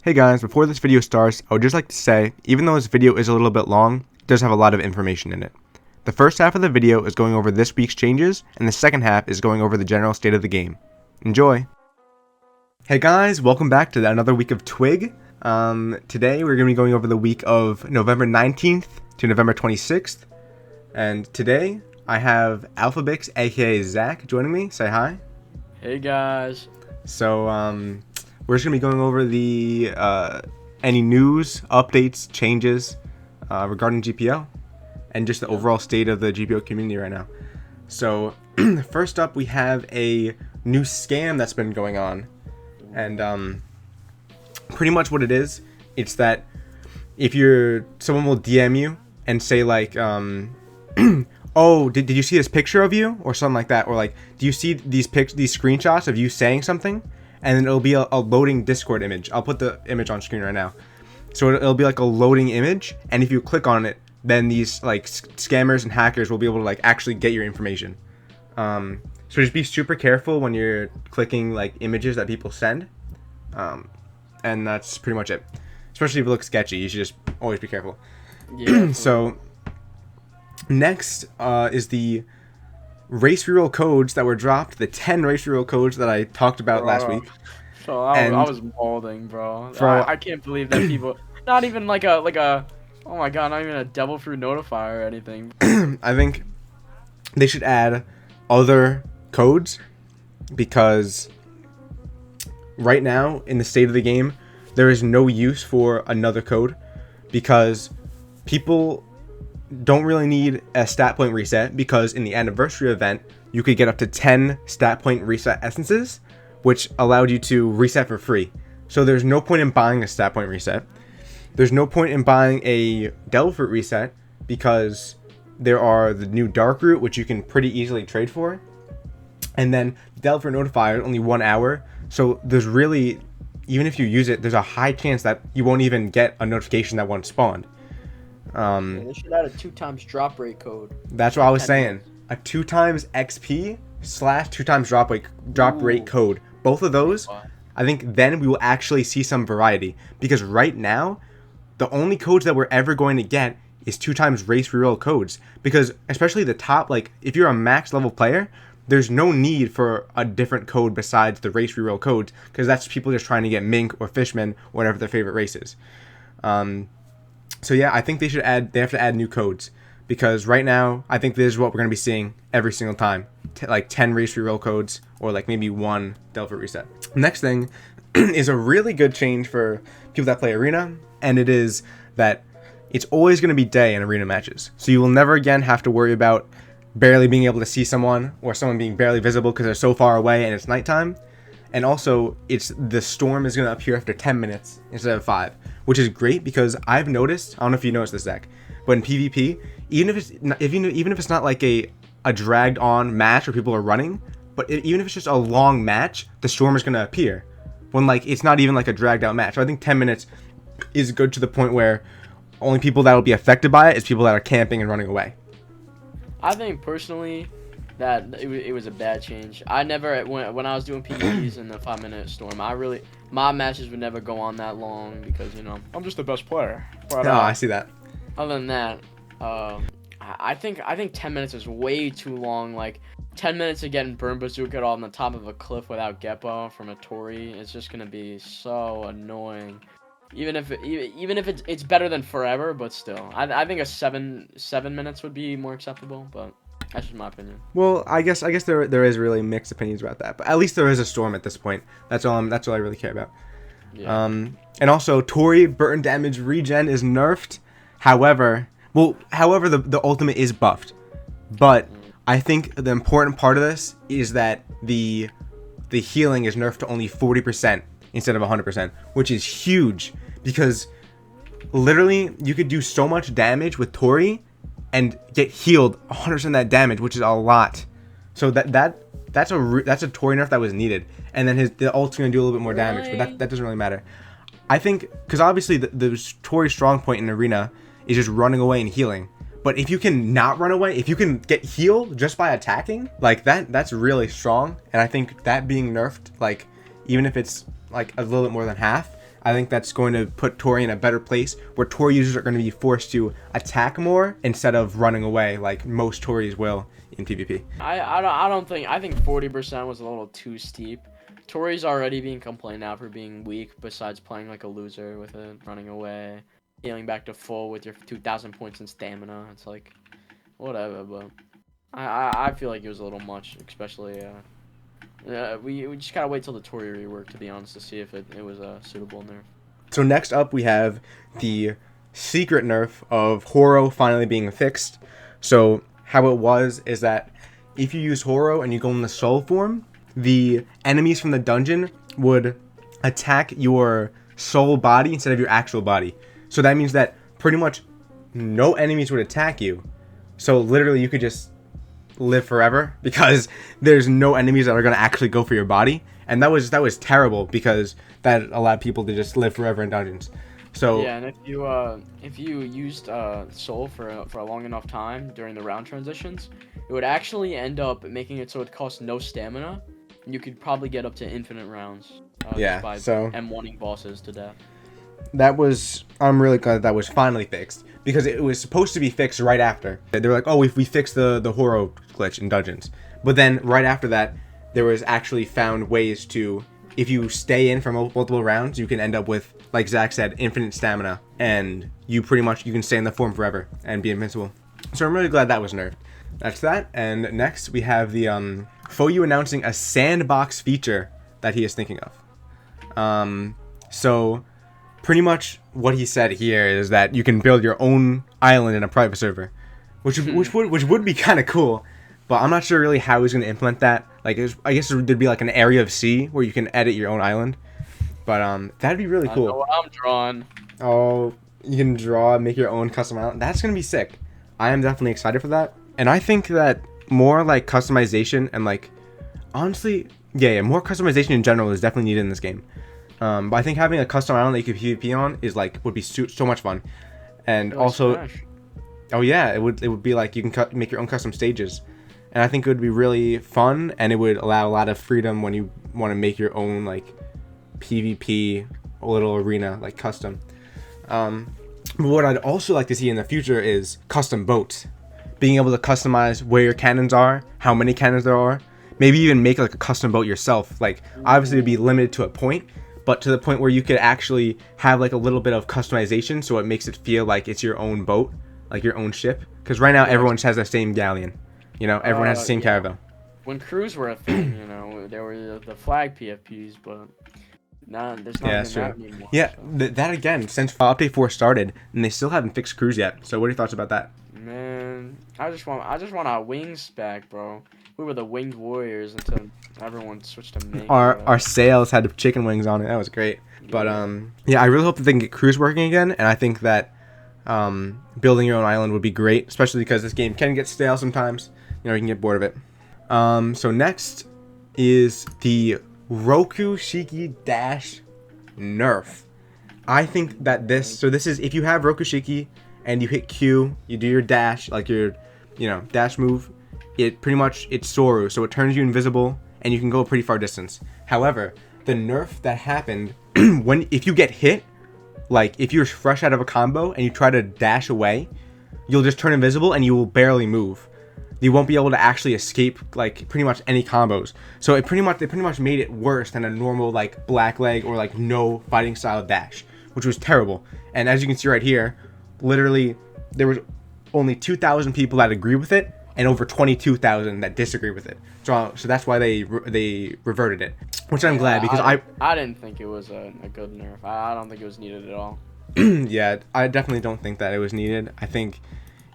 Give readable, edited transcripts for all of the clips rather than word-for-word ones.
Hey guys, before this video starts, I would just like to say, even though this video is a little bit long, it does have a lot of information in it. The first half of the video is going over this week's changes, and the second half is going over the general state of the game. Enjoy! Hey guys, welcome back to another week of TWIG. Today we're going to be going over the week of November 19th to November 26th. And today I have Alphabix, aka Zach, joining me. Say hi. Hey guys. So, we're just going to be going over the any news, updates, changes regarding GPO and just the overall state of the GPO community right now. So first up, we have a new scam that's been going on. And pretty much what it is, it's that if someone will DM you and say like, oh, did you see this picture of you? Or something like that. Or like, do you see these screenshots of you saying something? And then it'll be a loading Discord image. I'll put the image on screen right now. So it'll be like a loading image, and if you click on it, then these like scammers and hackers will be able to like actually get your information. So just be super careful when you're clicking like images that people send. And that's pretty much it. Especially if it looks sketchy, you should just always be careful. Yeah. So next is the race reroll codes that were dropped, the 10 race reroll codes that I talked about last week. So I was molding, bro. I can't believe that people, not even like a, oh my god, not even a devil fruit notifier or anything. I think they should add other codes because right now in the state of the game, there is no use for another code because people don't really need a stat point reset, because in the anniversary event you could get up to 10 stat point reset essences, which allowed you to reset for free. So there's no point in buying a stat point reset. There's no point in buying a devil fruit reset because there are the new dark root, which you can pretty easily trade for, and then devil fruit notifier only 1 hour. So there's really, even if you use it, there's a high chance that you won't even get a notification that one spawned. They should add a 2x drop rate code. That's what I was saying. A 2x XP / 2x drop rate code. Both of those, I think then we will actually see some variety. Because right now, the only codes that we're ever going to get is 2x race reroll codes. Because especially the top, like if you're a max level player, there's no need for a different code besides the race reroll codes. Because that's people just trying to get mink or fishman, whatever their favorite race is. So yeah, I think they have to add new codes, because right now I think this is what we're going to be seeing every single time, like 10 race reroll codes or like maybe 1 Delphi reset. Next thing is a really good change for people that play arena, and it is that it's always going to be day in arena matches. So you will never again have to worry about barely being able to see someone or someone being barely visible because they're so far away and it's nighttime. And also, the storm is going to appear after 10 minutes instead of 5, which is great because I've noticed, I don't know if you noticed this, Zach, but in PvP, even if it's not like a dragged on match where people are running, but even if it's just a long match, the storm is going to appear when like it's not even like a dragged out match. So I think 10 minutes is good to the point where only people that will be affected by it is people that are camping and running away. I think personally that it was a bad change. I never, when I was doing PvPs in the 5-minute storm, my matches would never go on that long because, you know, I'm just the best player. But, I see that. Other than that, I think 10 minutes is way too long. Like 10 minutes of getting burn bazooka on the top of a cliff without Geppo from a Tori, it's just gonna be so annoying. Even if it's better than forever, but still, I think a 7 minutes would be more acceptable, but. That's just my opinion. Well, I guess there is really mixed opinions about that, but at least there is a storm at this point. That's all I really care about. Yeah. And also Tori burn damage regen is nerfed. However, the ultimate is buffed. But I think the important part of this is that the healing is nerfed to only 40% instead of 100%, which is huge because literally you could do so much damage with Tori and get healed 100% of that damage, which is a lot. So that's a Tori nerf that was needed. And then the ult's gonna do a little bit more damage, but that doesn't really matter. I think because obviously the Tori strong point in arena is just running away and healing. But if you can not run away, if you can get healed just by attacking, like that's really strong. And I think that being nerfed, like even if it's like a little bit more than half, I think that's going to put Tori in a better place where Tori users are going to be forced to attack more instead of running away like most Tories will in PvP. I think 40% was a little too steep. Tori's already being complained out for being weak, besides playing like a loser with it, running away, healing back to full with your 2,000 points in stamina. It's like, whatever, but I feel like it was a little much, especially, we just gotta wait till the Tori rework, to be honest, to see if it was a suitable nerf. So next up, we have the secret nerf of Horo finally being fixed. So how it was is that if you use Horo and you go in the soul form, the enemies from the dungeon would attack your soul body instead of your actual body. So that means that pretty much no enemies would attack you. So literally you could just live forever because there's no enemies that are going to actually go for your body. And that was terrible because that allowed people to just live forever in dungeons. So yeah, and if you used soul for a long enough time during the round transitions, it would actually end up making it so it costs no stamina. And you could probably get up to infinite rounds. Yeah, just by so M1ing bosses to death. I'm really glad that was finally fixed because it was supposed to be fixed right after. They were like, oh, we fixed the Horo glitch in dungeons. But then right after that, there was actually found ways to, if you stay in for multiple rounds, you can end up with, like Zach said, infinite stamina, and you can stay in the form forever and be invincible. So I'm really glad that was nerfed. That's that. And next we have the Foyu announcing a Sandbox feature that he is thinking of. So pretty much what he said here is that you can build your own island in a private server, which would be kind of cool. But I'm not sure really how he's going to implement that. Like, I guess there'd be like an area of sea where you can edit your own island. But that'd be really cool. I know what I'm drawing. Oh, you can draw, make your own custom island. That's going to be sick. I am definitely excited for that. And I think that more like customization and like, honestly, yeah, more customization in general is definitely needed in this game. But I think having a custom island that you could PvP on is like would be so much fun. And also, Smash. Oh yeah, it would be like you can make your own custom stages. And I think it would be really fun, and it would allow a lot of freedom when you want to make your own like PvP little arena, like custom. But what I'd also like to see in the future is custom boats. Being able to customize where your cannons are, how many cannons there are, maybe even make like a custom boat yourself. Like obviously it'd be limited to a point, but to the point where you could actually have like a little bit of customization, so it makes it feel like it's your own boat, like your own ship. Because right now everyone just has the same galleon. You know, everyone has the same caravel. When crews were a thing, you know, there were the flag PFPs, but now there's not even that anymore. Yeah, so. That again, since Update 4 started, and they still haven't fixed crews yet. So what are your thoughts about that? Man, I just want our wings back, bro. We were the winged warriors until everyone switched to me. Our sails had chicken wings on it. That was great. Yeah. But yeah, I really hope that they can get crews working again, and I think that building your own island would be great, especially because this game can get stale sometimes. You know, you can get bored of it. So next is the Roku Shiki Dash Nerf. I think that this is if you have Roku Shiki and you hit Q, you do your dash, like your, dash move, it's Soru, so it turns you invisible and you can go a pretty far distance. However, the nerf that happened if you get hit, like if you're fresh out of a combo and you try to dash away, you'll just turn invisible and you will barely move. You won't be able to actually escape like pretty much any combos. So they pretty much made it worse than a normal like black leg or like no fighting style dash, which was terrible. And as you can see right here, literally there was only 2,000 people that agree with it and over 22,000 that disagree with it. So that's why they reverted it, which I'm glad because I didn't think it was a good nerf. I don't think it was needed at all. Yeah, I definitely don't think that it was needed. I think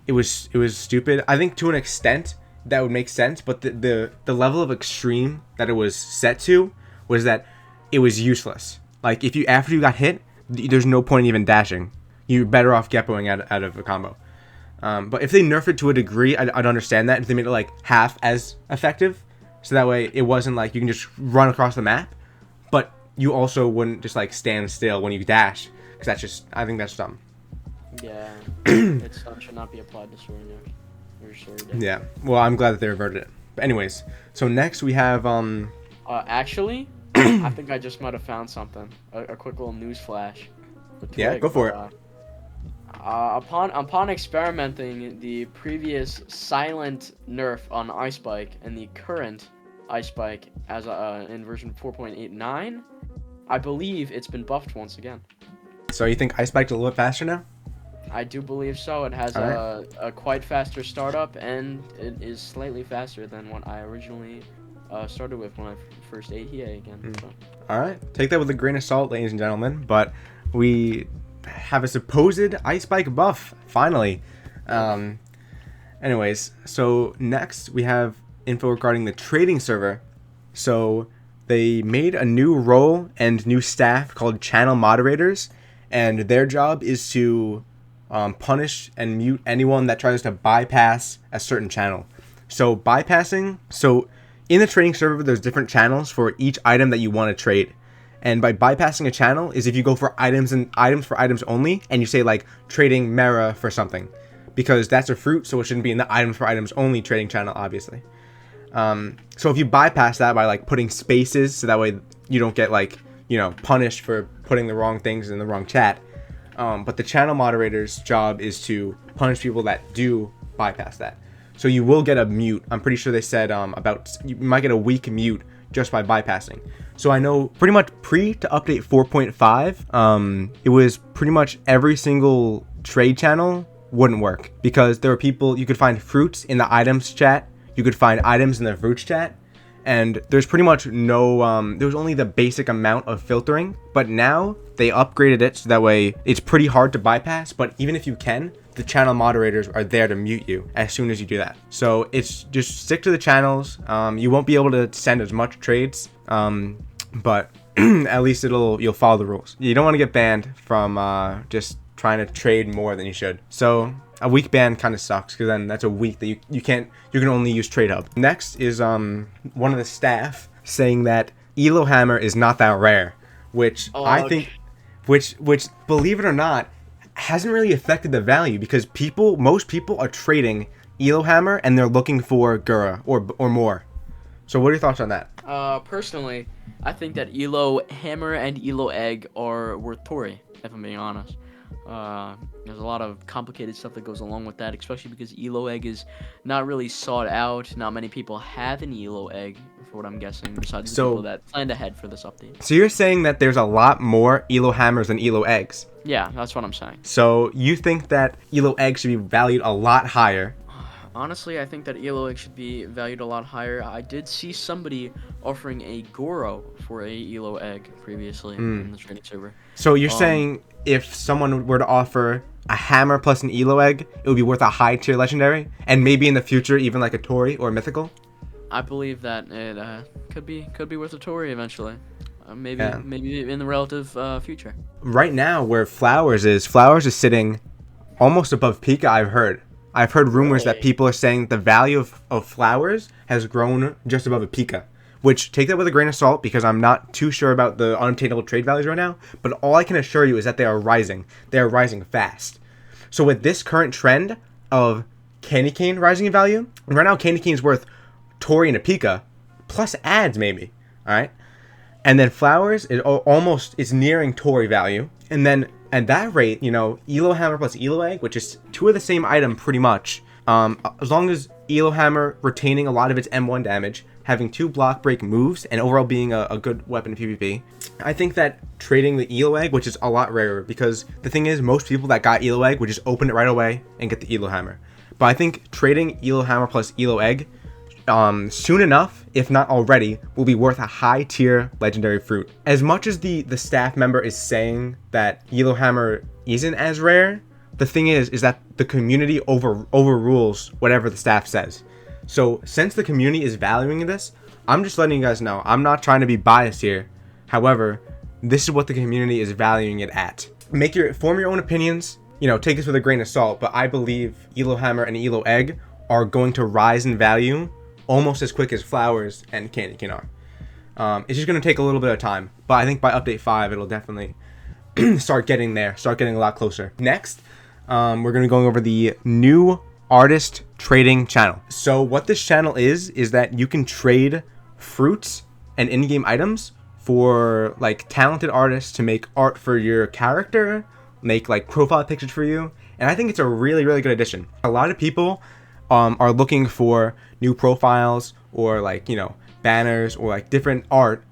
it was stupid. I think to an extent that would make sense, but the level of extreme that it was set to was that it was useless. Like after you got hit, there's no point in even dashing. You're better off Geppoing out of a combo. But if they nerfed it to a degree, I'd understand that. If they made it like half as effective, so that way it wasn't like you can just run across the map, but you also wouldn't just like stand still when you dash, because I think that's dumb. Yeah, it should not be applied to sword nerf or sword dash. Yeah, well, I'm glad that they reverted it. But anyways, so next we have actually, I think I just might have found something. A quick little news flash. Yeah, go for it. Upon experimenting the previous silent nerf on Ice Spike and the current Ice Spike as in version 4.89, I believe it's been buffed once again. So you think Ice Spike's a little bit faster now? I do believe so. It has a quite faster startup, and it is slightly faster than what I originally started with when I first ate EA again. So. All right, take that with a grain of salt, ladies and gentlemen. But we have a supposed Ice Spike buff finally. Anyways, so next we have info regarding the trading server. So they made a new role and new staff called channel moderators, and their job is to punish and mute anyone that tries to bypass a certain channel. So bypassing, so in the trading server, there's different channels for each item that you want to trade. And by bypassing a channel is if you go for items and items for items only, and you say like trading Mera for something, because that's a fruit, so it shouldn't be in the items for items only trading channel, obviously. So if you bypass that by like putting spaces, so that way you don't get like, you know, punished for putting the wrong things in the wrong chat. But the channel moderator's job is to punish people that do bypass that. So you will get a mute. I'm pretty sure they said you might get a weak mute just by bypassing. So I know pretty much to update 4.5, it was pretty much every single trade channel wouldn't work, because there were people, you could find fruits in the items chat, you could find items in the fruits chat, and there's pretty much no, there was only the basic amount of filtering, but now they upgraded it so that way it's pretty hard to bypass, but even if you can, the channel moderators are there to mute you as soon as you do that. So it's just stick to the channels. You won't be able to send as much trades, but at least you'll follow the rules. You don't want to get banned from just trying to trade more than you should. So a week ban kind of sucks, because then that's a week that you can only use Trade Hub. Next is one of the staff saying that Elo Hammer is not that rare, which I think, which believe it or not, hasn't really affected the value, because most people are trading Elo Hammer and they're looking for Gura or more. So what are your thoughts on that? Personally, I think that Elo Hammer and Elo Egg are worth Tori, if I'm being honest. There's a lot of complicated stuff that goes along with that, especially because Elo Egg is not really sought out. Not many people have an Elo Egg, for what I'm guessing, besides the people that planned ahead for this update. So you're saying that there's a lot more Elo Hammers than Elo Eggs? Yeah, that's what I'm saying. So you think that Elo Egg should be valued a lot higher? Honestly, I think that Elo Egg should be valued a lot higher. I did see somebody offering a Goro for a Elo Egg previously in the trading server. So you're saying if someone were to offer a hammer plus an Elo Egg, it would be worth a high tier legendary, and maybe in the future even like a Tori or a mythical? I believe that it could be worth a Tori eventually. Maybe in the relative future. Right now, where Flowers is sitting almost above Pika. I've heard rumors that people are saying the value of Flowers has grown just above a Pika, which take that with a grain of salt, because I'm not too sure about the unobtainable trade values right now, but all I can assure you is that they are rising. They are rising fast. So with this current trend of Candy Cane rising in value, right now Candy Cane is worth Tori and a Pika, plus ads maybe, alright? And then Flowers is nearing Tori value, and then at that rate, you know, Elo Hammer plus Elo Egg, which is two of the same item pretty much, as long as Elo Hammer retaining a lot of its M1 damage, having 2 block break moves, and overall being a good weapon in PvP, I think that trading the Elo Egg, which is a lot rarer, because the thing is, most people that got Elo Egg would just open it right away and get the Elo Hammer. But I think trading Elo Hammer plus Elo Egg soon enough, if not already, will be worth a high tier legendary fruit. As much as the staff member is saying that Elo Hammer isn't as rare, the thing is that the community overrules whatever the staff says. So since the community is valuing this, I'm just letting you guys know. I'm not trying to be biased here. However, this is what the community is valuing it at. Form your own opinions. You know, take this with a grain of salt, but I believe Elo Hammer and Elo Egg are going to rise in value almost as quick as Flowers and Candy Cane are. It's just going to take a little bit of time, but I think by update 5, it'll definitely start getting a lot closer. Next, we're going to go over the new artist trading channel. So what this channel is that you can trade fruits and in-game items for like talented artists to make art for your character, make like profile pictures for you, and I think it's a really, really good addition. A lot of people are looking for new profiles or like, you know, banners or like different art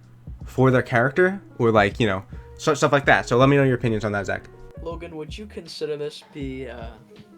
for their character or like, you know, stuff like that. So let me know your opinions on that, Zach. Logan, would you consider this be a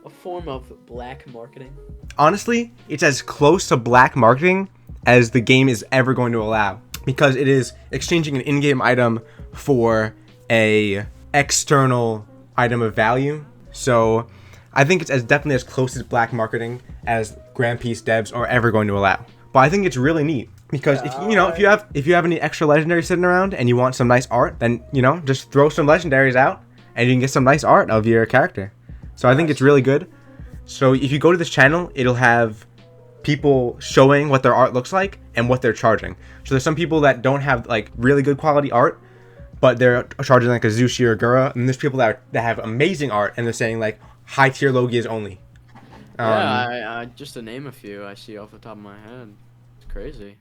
form of black marketing? Honestly, it's as close to black marketing as the game is ever going to allow, because it is exchanging an in-game item for a external item of value. So I think it's definitely as close as black marketing as Grand Peace devs are ever going to allow. But I think it's really neat because if you have any extra legendaries sitting around and you want some nice art, then, you know, just throw some legendaries out and you can get some nice art of your character. So I think it's really good. So if you go to this channel, it'll have people showing what their art looks like and what they're charging. So there's some people that don't have like really good quality art, but they're charging like a Zushi or a Gura, and there's people that have amazing art and they're saying like high tier Logias only. I just to name a few I see off the top of my head. It's crazy.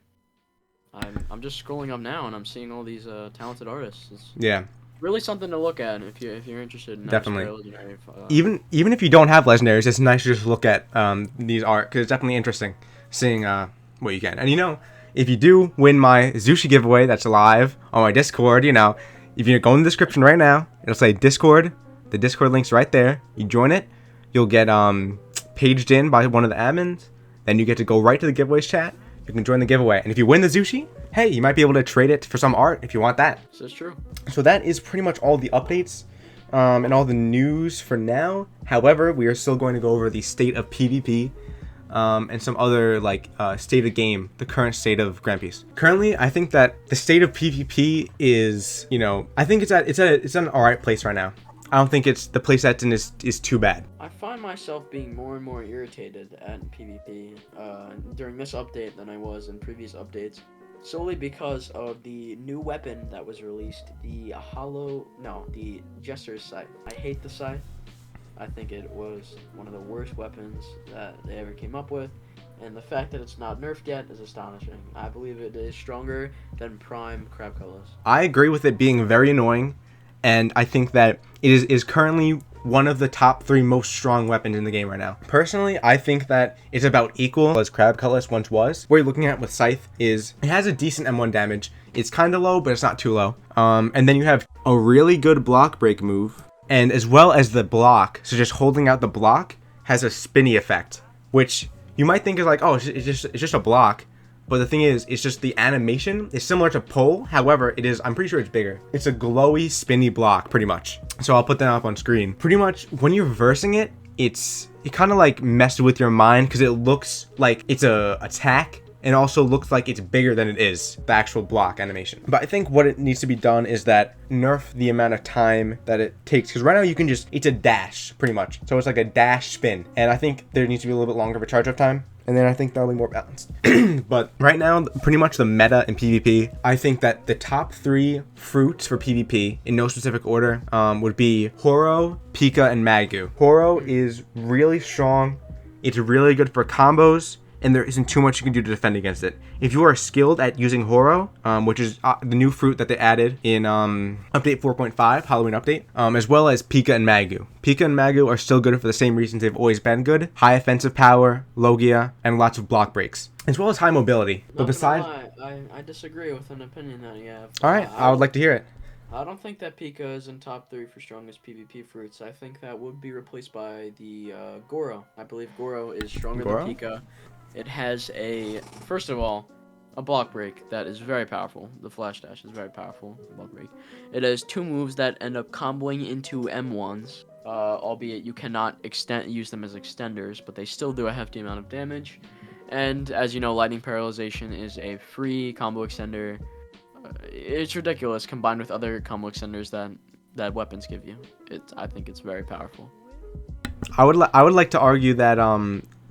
I'm just scrolling up now and I'm seeing all these talented artists. It's really something to look at if you're interested in definitely. Even if you don't have legendaries, it's nice to just look at these art, because it's definitely interesting seeing what you can. And you know, if you do win my Zushi giveaway that's live on my Discord, you know, if you go in the description right now, it'll say Discord. The Discord link's right there. You join it, you'll get paged in by one of the admins. Then you get to go right to the giveaways chat. You can join the giveaway, and if you win the Zushi, hey, you might be able to trade it for some art if you want that. That's true. So that is pretty much all the updates and all the news for now. However, we are still going to go over the state of PvP and some other like state of game, the current state of Grand Peace. Currently, I think that the state of PvP is, you know, I think it's at an alright place right now. I don't think it's the place that's in is too bad. I find myself being more and more irritated at PvP during this update than I was in previous updates, solely because of the new weapon that was released, the Jester Scythe. I hate the Scythe. I think it was one of the worst weapons that they ever came up with, and the fact that it's not nerfed yet is astonishing. I believe it is stronger than Prime Crab Colors. I agree with it being very annoying, and I think that it is currently one of the top 3 most strong weapons in the game right now. Personally, I think that it's about equal as Crab Cutlass once was. What you're looking at with Scythe is it has a decent M1 damage. It's kind of low, but it's not too low. And then you have a really good block break move, and as well as the block, so just holding out the block has a spinny effect, which you might think is like, oh, it's just a block. But the thing is, it's just the animation is similar to pole. However, I'm pretty sure it's bigger. It's a glowy, spinny block, pretty much. So I'll put that up on screen. Pretty much, when you're versing it, it kind of like messes with your mind, because it looks like it's a attack, and also looks like it's bigger than it is, the actual block animation. But I think what it needs to be done is that nerf the amount of time that it takes, because right now you can it's a dash, pretty much. So it's like a dash spin, and I think there needs to be a little bit longer of a charge up time. And then I think that'll be more balanced. But right now, pretty much the meta in PvP, I think that the top 3 fruits for PvP, in no specific order, would be Horo, Pika, and Magu. Horo is really strong. It's really good for combos, and there isn't too much you can do to defend against it. If you are skilled at using Horo, which is the new fruit that they added in update 4.5, Halloween update, as well as Pika and Magu. Pika and Magu are still good for the same reasons they've always been good: high offensive power, Logia, and lots of block breaks, as well as high mobility. But besides, I disagree with an opinion that you have. All right, I would like to hear it. I don't think that Pika is in top 3 for strongest PvP fruits. I think that would be replaced by the Goro. I believe Goro is stronger than Pika. It has first of all, a block break that is very powerful. The flash dash is very powerful. Block break. It has 2 moves that end up comboing into M1s. Albeit you cannot use them as extenders, but they still do a hefty amount of damage. And as you know, lightning paralyzation is a free combo extender. It's ridiculous combined with other combo extenders that weapons give you. I think it's very powerful. I would like to argue that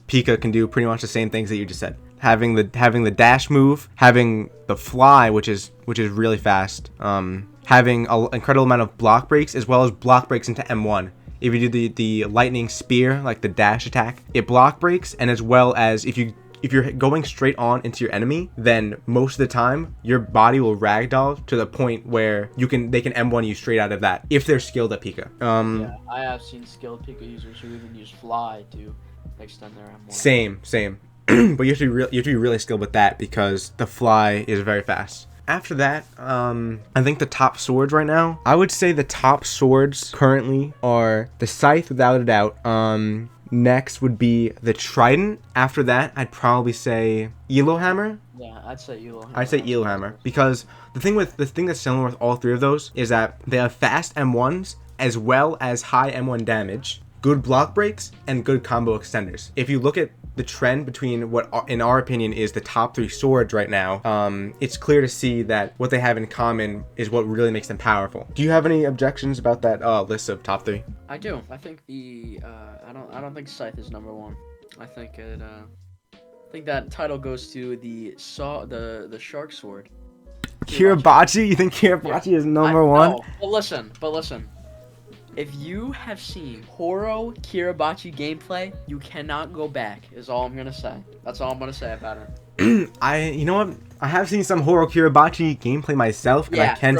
Pika can do pretty much the same things that you just said. Having the dash move, having the fly, which is really fast, having an incredible amount of block breaks, as well as block breaks into M1. If you do the lightning spear, like the dash attack, it block breaks, and as well as if you if you're going straight on into your enemy, then most of the time your body will ragdoll to the point where they can M1 you straight out of that if they're skilled at Pika. Yeah, I have seen skilled Pika users who even use fly to extend their M1. Same. But you have to be really skilled with that because the fly is very fast. After that, I think the top swords right now, I would say the top swords currently are the Scythe without a doubt. Next would be the Trident. After that, I'd probably say Elo Hammer. Yeah, I'd say Elo Hammer. I'd say Elo Hammer because the thing that's similar with all three of those is that they have fast M1s as well as high M1 damage, good block breaks, and good combo extenders. If you look at the trend between what, in our opinion, is the top 3 swords right now, it's clear to see that what they have in common is what really makes them powerful. Do you have any objections about that list of top 3? I do. I think I don't think Scythe is number 1. I think that title goes to the shark sword. Kirabachi? You think Kirabachi is number 1? No, but listen. If you have seen Horo Kirabachi gameplay, you cannot go back, is all I'm gonna say. That's all I'm gonna say about it. You know what? I have seen some Horo Kirabachi gameplay myself, and I can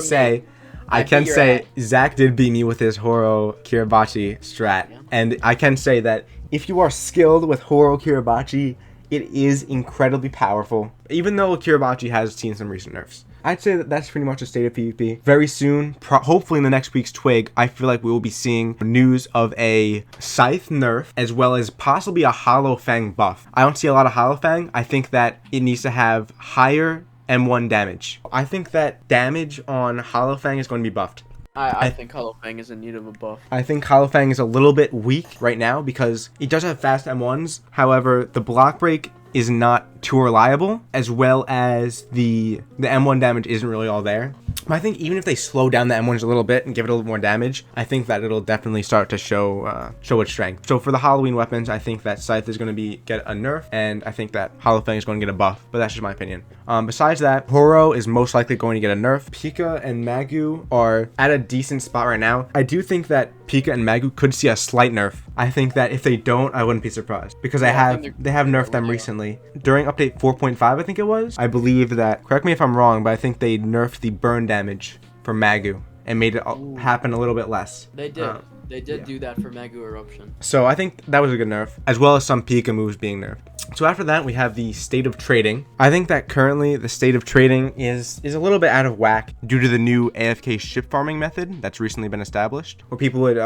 say Zach did beat me with his Horo Kirabachi strat. Yeah. And I can say that if you are skilled with Horo Kirabachi, it is incredibly powerful, even though Kirabachi has seen some recent nerfs. I'd say that that's pretty much the state of PvP. Very soon, hopefully in the next week's Twig, I feel like we will be seeing news of a Scythe nerf as well as possibly a Hollow Fang buff. I don't see a lot of Hollow Fang. I think that it needs to have higher M1 damage. I think that damage on Hollow Fang is going to be buffed. I think Hollow Fang is in need of a buff. I think Hollow Fang is a little bit weak right now because it does have fast M1s. However, the block break is not too reliable, as well as the M1 damage isn't really all there. But I think even if they slow down the M1s a little bit and give it a little more damage, I think that it'll definitely start to show its strength. So for the Halloween weapons, I think that Scythe is going to get a nerf, and I think that Hollow Fang is going to get a buff, but that's just my opinion. Besides that, Horo is most likely going to get a nerf. Pika and Magu are at a decent spot right now. I do think that Pika and Magu could see a slight nerf. I think that if they don't, I wouldn't be surprised because they have nerfed them recently. During update 4.5, I think it was, I believe that, correct me if I'm wrong, but I think they nerfed the burn damage for Magu and made it happen a little bit less. They did. They did do that for Magu Eruption. So I think that was a good nerf, as well as some Pika moves being nerfed. So after that, we have the state of trading. I think that currently the state of trading is a little bit out of whack due to the new AFK ship farming method that's recently been established, where people would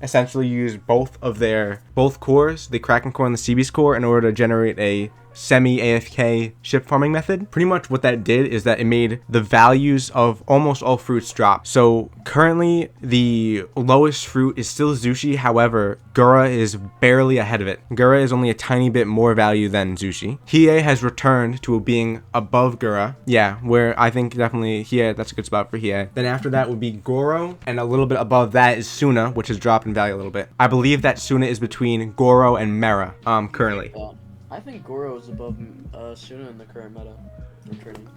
essentially use both cores, the Kraken core and the Seabeast core, in order to generate a semi-AFK ship farming method. Pretty much what that did is that it made the values of almost all fruits drop. So currently the lowest fruit is still Zushi, however, Gura is barely ahead of it. Gura is only a tiny bit more value than Zushi. Hiei has returned to being above Gura. Yeah, where I think definitely Hiei, that's a good spot for Hiei. Then after that would be Goro, and a little bit above that is Suna, which has dropped in value a little bit. I believe that Suna is between Goro and Mera currently. I think Goro is above Suna in the current meta.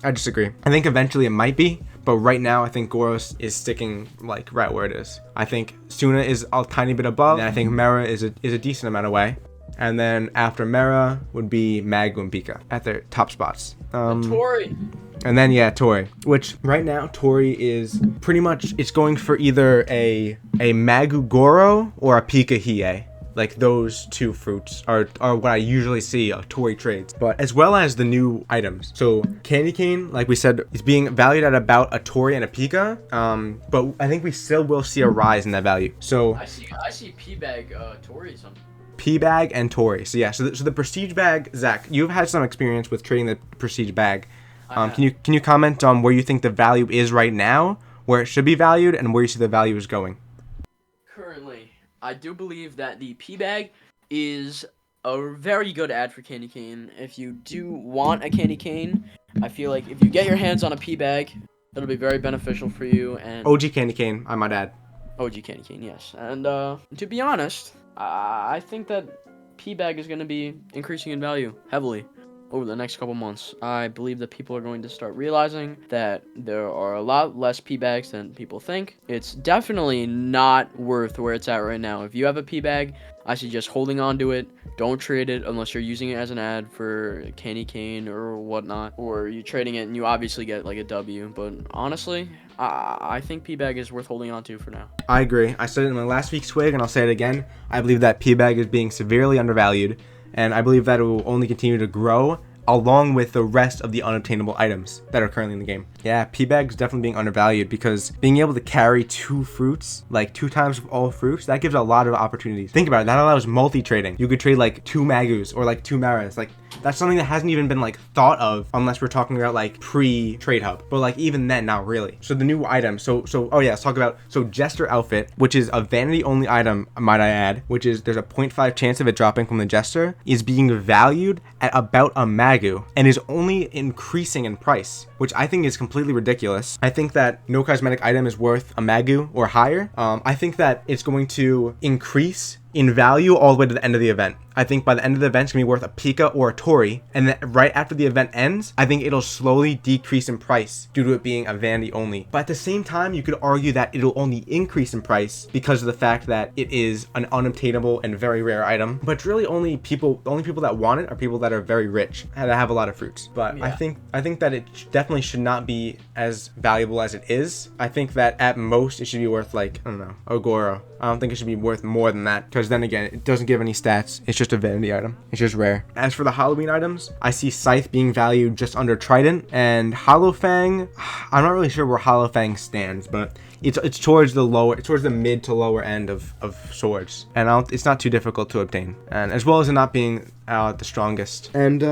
I disagree. I think eventually it might be, but right now I think Goro is sticking like right where it is. I think Suna is a tiny bit above, and I think Mera is a decent amount away. And then after Mera would be Magu and Pika at their top spots. Tori. And then Tori, which right now Tori is pretty much, it's going for either a Magu Goro or a Pika Hiei. Like those two fruits are what I usually see Tori trades, but as well as the new items. So Candy Cane, like we said, is being valued at about a Tori and a Pika, but I think we still will see a rise in that value. So I see P-Bag Tori some. P-Bag and Tori. So yeah, so the Prestige Bag, Zach, you've had some experience with trading the Prestige Bag. Can you comment on where you think the value is right now, where it should be valued, and where you see the value is going? Currently, I do believe that the P-Bag is a very good ad for Candy Cane. If you do want a Candy Cane, I feel like if you get your hands on a P-Bag, it'll be very beneficial for you. And OG Candy Cane, I might add. OG Candy Cane, yes. And to be honest, I think that P-Bag is going to be increasing in value heavily over the next couple months. I believe that people are going to start realizing that there are a lot less pee bags than people think. It's definitely not worth where it's at right now. If you have a pee bag, I suggest holding on to it. Don't trade it unless you're using it as an ad for candy cane or whatnot, or you're trading it and you obviously get like a W. But honestly, I think pee bag is worth holding on to for now. I agree. I said it in my last week's Twig, and I'll say it again. I believe that pee bag is being severely undervalued, and I believe that it will only continue to grow along with the rest of the unobtainable items that are currently in the game. Yeah, pea bag's definitely being undervalued because being able to carry 2 fruits, like 2 times of all fruits, that gives a lot of opportunities. Think about it, that allows multi-trading. You could trade like 2 Magus or like 2 Maras. Like, that's something that hasn't even been like thought of unless we're talking about like pre-trade hub. But like even then, not really. So the new item, oh yeah, let's talk about, Jester Outfit, which is a vanity only item, might I add, which is there's a 0.5 chance of it dropping from the Jester, is being valued at about a Magu and is only increasing in price, which I think is completely ridiculous. I think that no cosmetic item is worth a Magu or higher. I think that it's going to increase in value all the way to the end of the event. I think by the end of the event, it's gonna be worth a Pika or a Tori, and then right after the event ends, I think it'll slowly decrease in price due to it being a vanity only. But at the same time, you could argue that it'll only increase in price because of the fact that it is an unobtainable and very rare item. But it's really the only people that want it are people that are very rich and that have a lot of fruits. But yeah. I think that it definitely should not be as valuable as it is. I think that at most it should be worth like, I don't know, a Goro. I don't think it should be worth more than that because then again, it doesn't give any stats. It's just a vanity item. It's just rare. As for the Halloween items, I see Scythe being valued just under Trident, and Hollow Fang, I'm not really sure where Hollow Fang stands, but it's towards the mid to lower end of swords, and it's not too difficult to obtain, and as well as it not being the strongest. And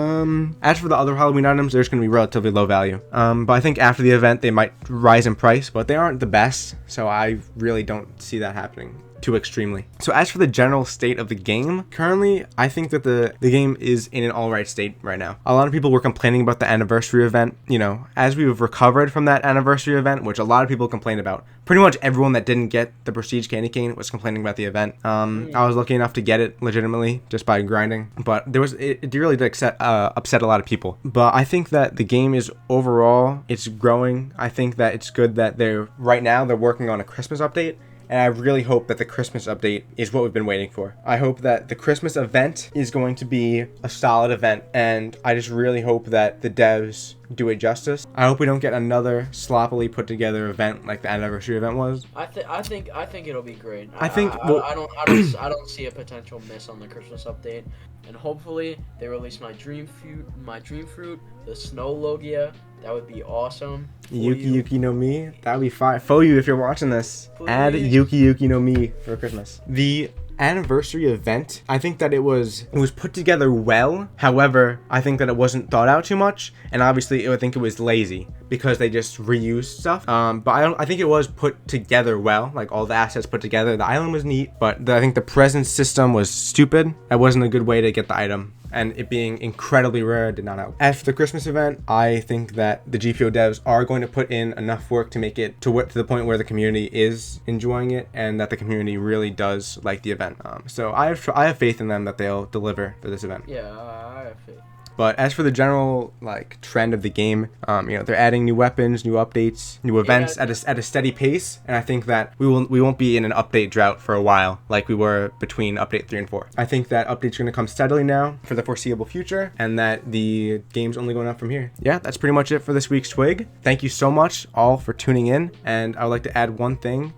as for the other Halloween items, they're just going to be relatively low value. But I think after the event they might rise in price, but they aren't the best, so I really don't see that happening too extremely. So as for the general state of the game, currently I think that the game is in an alright state right now. A lot of people were complaining about the anniversary event. You know, as we've recovered from that anniversary event, which a lot of people complained about, pretty much everyone that didn't get the prestige candy cane was complaining about the event. I was lucky enough to get it legitimately just by grinding, but it really did upset a lot of people. But I think that the game is overall, it's growing. I think that it's good that they're working on a Christmas update. And I really hope that the Christmas update is what we've been waiting for. I hope that the Christmas event is going to be a solid event, and I just really hope that the devs do it justice. I hope we don't get another sloppily put together event like the anniversary event was. I think it'll be great. I don't see a potential miss on the Christmas update, and hopefully they release my dream fruit, the snow Logia. That would be awesome. Yuki no Mi, that would be fire. For you, if you're watching this, please add Yuki no Mi for Christmas. The anniversary event, I think that it was put together well. However, I think that it wasn't thought out too much, and obviously I think it was lazy because they just reused stuff. But I think it was put together well, like all the assets put together. The island was neat, but I think the present system was stupid. That wasn't a good way to get the item, and it being incredibly rare did not help. As for the Christmas event, I think that the GPO devs are going to put in enough work to make it to the point where the community is enjoying it, and that the community really does like the event. So I have faith in them that they'll deliver for this event. Yeah, I have faith. But as for the general like trend of the game, they're adding new weapons, new updates, new events at a steady pace, and I think that we won't be in an update drought for a while like we were between update 3 and 4. I think that updates are going to come steadily now for the foreseeable future, and that the game's only going up from here. Yeah, that's pretty much it for this week's Twig. Thank you so much all for tuning in, and I would like to add one thing.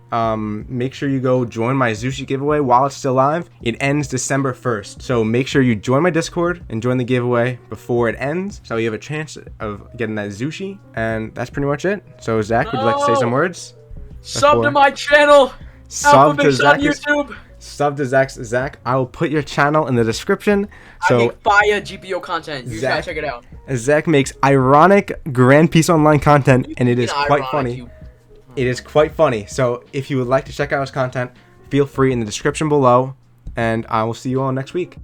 Make sure you go join my Zushi giveaway while it's still live. It ends December 1st, so make sure you join my Discord and join the giveaway before it ends, so you have a chance of getting that Zushi. And that's pretty much it. So Zach, would you like to say some words? Sub to my channel. Sub to Zach. YouTube. Sub to Zach. I will put your channel in the description. So I make fire GPO content. You gotta check it out. Zach makes ironic Grand Peace Online content, and it is quite funny. It is quite funny. So if you would like to check out his content, feel free in the description below, and I will see you all next week.